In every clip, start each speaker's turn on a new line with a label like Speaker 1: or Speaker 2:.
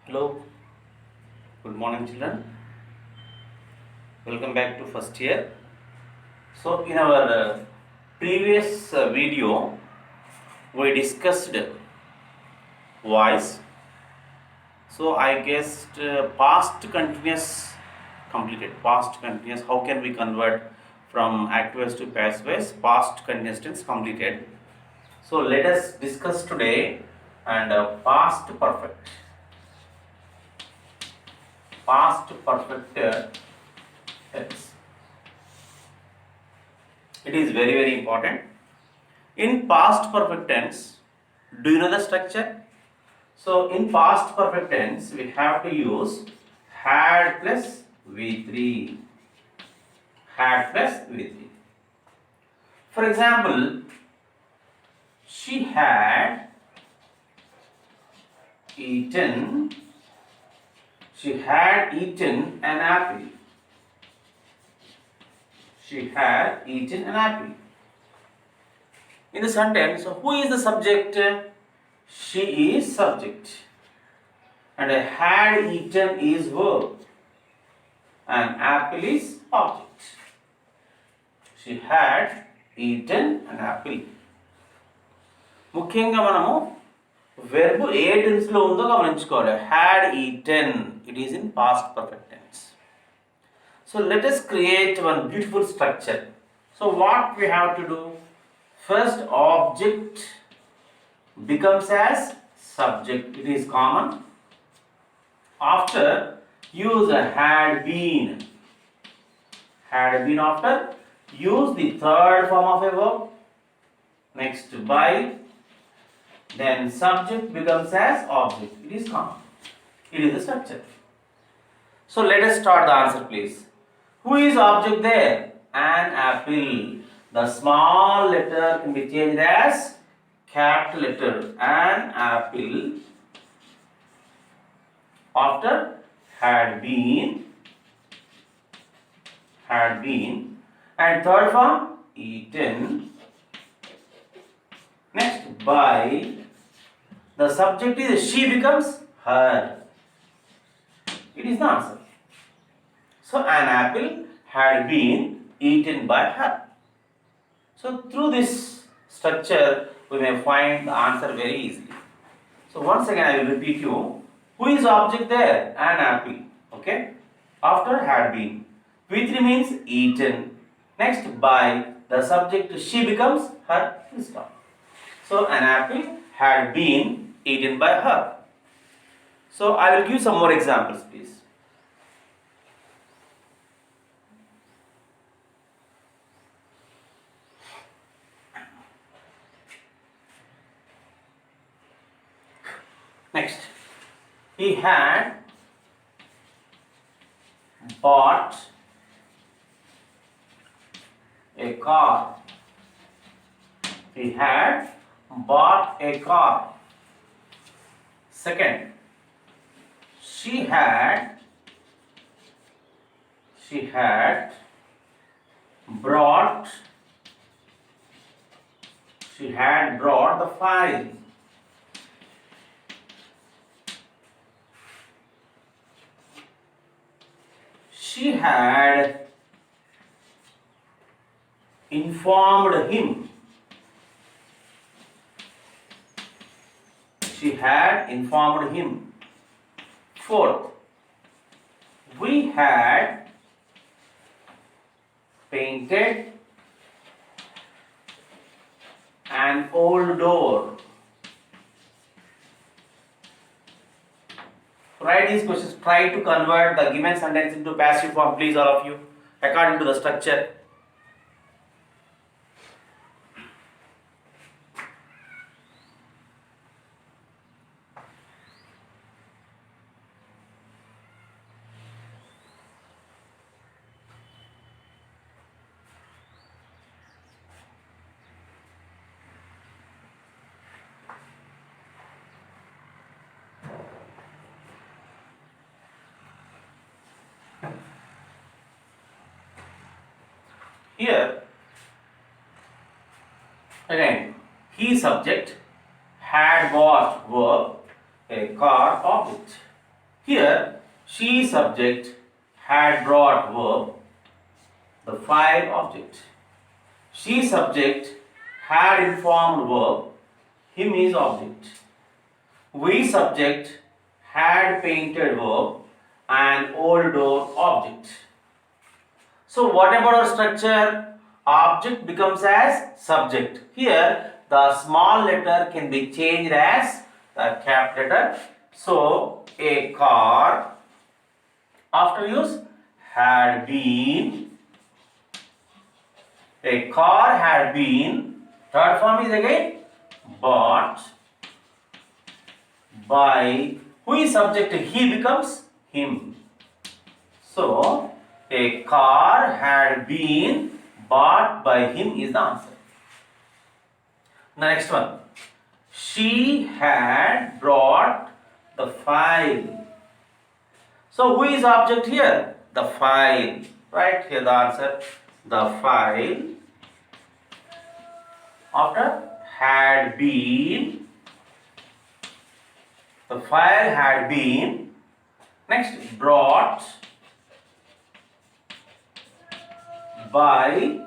Speaker 1: Hello, good morning, children. Welcome back to first year. So, in our previous video, we discussed voice. So, I guessed past continuous completed. Past continuous. How can we convert from active voice to passive voice? Past continuous tense completed. So, let us discuss today and past perfect. Past perfect tense. It is very important. In past perfect tense, do you know the structure? So in past perfect tense, we have to use had plus V3. Had plus V3. For example, she had eaten. She had eaten an apple. She had eaten an apple. In the sentence, who is the subject? She is subject. And had eaten is verb. And apple is object. She had eaten an apple. ముఖ్యంగా మనము verb a టెన్స్లో ఉందో గమనించుకోవాలి. Had eaten, it is in past perfect tense. So let us create one beautiful structure. So what we have to do? First, object becomes as subject. It is common. After, use a had been. Had been after, use the third form of a verb. Next, by. Then subject becomes as object. It is common. It is the structure. So let us start the answer, please. Who is object there? An apple. The small letter can be changed as capital letter. An apple. After had been. And third form, eaten. Next, by. The subject is she becomes her. It is the answer. So an apple had been eaten by her. So through this structure, we may find the answer very easily. So once again, I will repeat you. Who is object there? An apple. Okay. After had been. V3 means eaten. Next, by. The subject she becomes her. Stop. So an apple had been eaten by her. So I will give some more examples, please. Next, he had bought a car. He had bought a car. Second, she had brought the file. She had informed him. She had informed him. Fourth, we had painted an old door. Write these questions. Try to convert the given sentence into passive form, please, all of you, according to the structure. Here, again, he subject, had bought verb, a car object. Here, she subject, had brought verb, the file object. She subject, had informed verb, him is object. We subject, had painted verb, and old door object. So what about our structure? Object becomes as subject. Here the small letter can be changed as the capital letter. So a car after use had been. A car had been. Third form is again bought by. Who is subject? He becomes him. So a car had been bought by him is the answer. Next one. She had brought the file. So who is object here? The file. Right here the answer. The file after had been. The file had been. Next brought by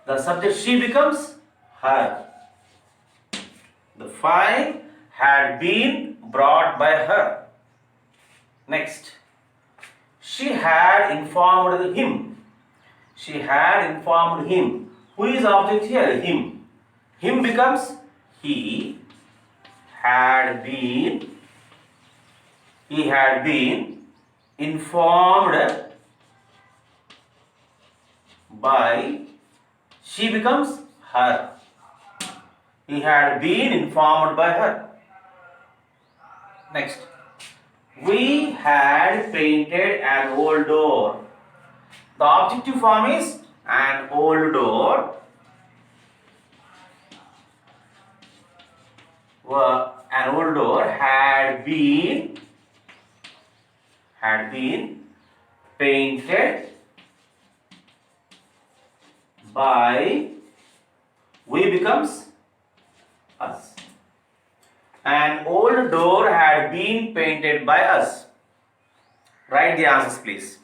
Speaker 1: the subject, she becomes her. The file had been brought by her. Next, she had informed him. She had informed him. Who is object here? Him. Him becomes he. Had been. He had been informed by. She becomes her. He had been informed by her. Next, we had painted an old door. The objective form is an old door. An old door had been painted by. We becomes us. An old door had been painted by us. Write the answers, please.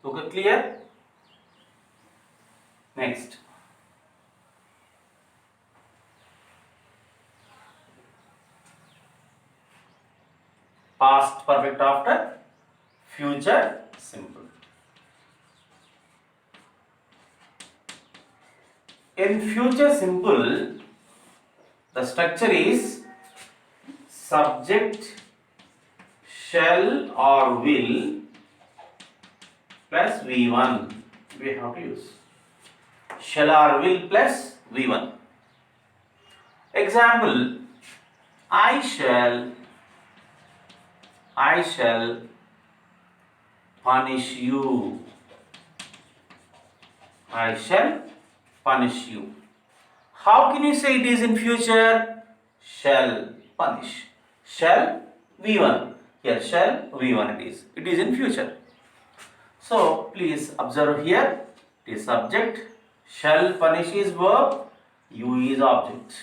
Speaker 1: Okay, clear? Next. Past perfect after future simple. In future simple, the structure is subject, shall or will plus V1. We have to use shall or will plus V1. Example, I shall punish you. I shall punish you. How can you say it is in future? Shall punish. Shall V1. Here shall V1 it is. It is in future. So please observe here. It is subject. Shall punish is verb. You is object.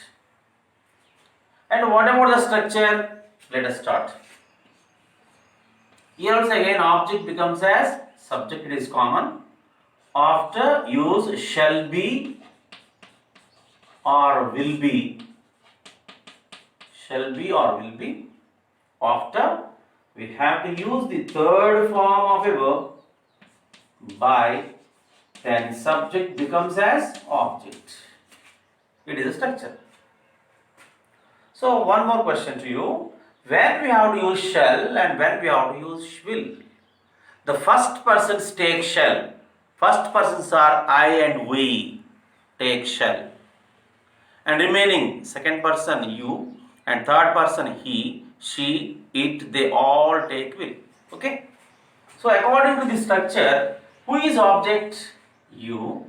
Speaker 1: And what about the structure? Let us start. Here also again object becomes as subject. It is common. After use shall be or will be. Shall be or will be. After we have to use the third form of a verb by, then subject becomes as object. It is a structure. So one more question to you. When we have to use shall and when we have to use will? The first persons take shall. First persons are I and we take shall. And remaining second person you and third person he, she, it, they all take will. Okay. So according to this structure, who is object? You.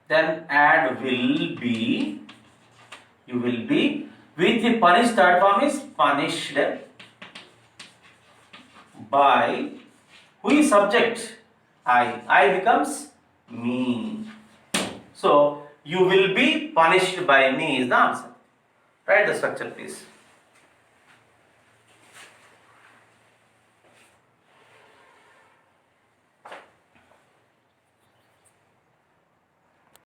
Speaker 1: Then add will be. You will be. With the punished, third form is punished by. Who is subject? I. I becomes me. So, you will be punished by me is the answer. Write the structure please.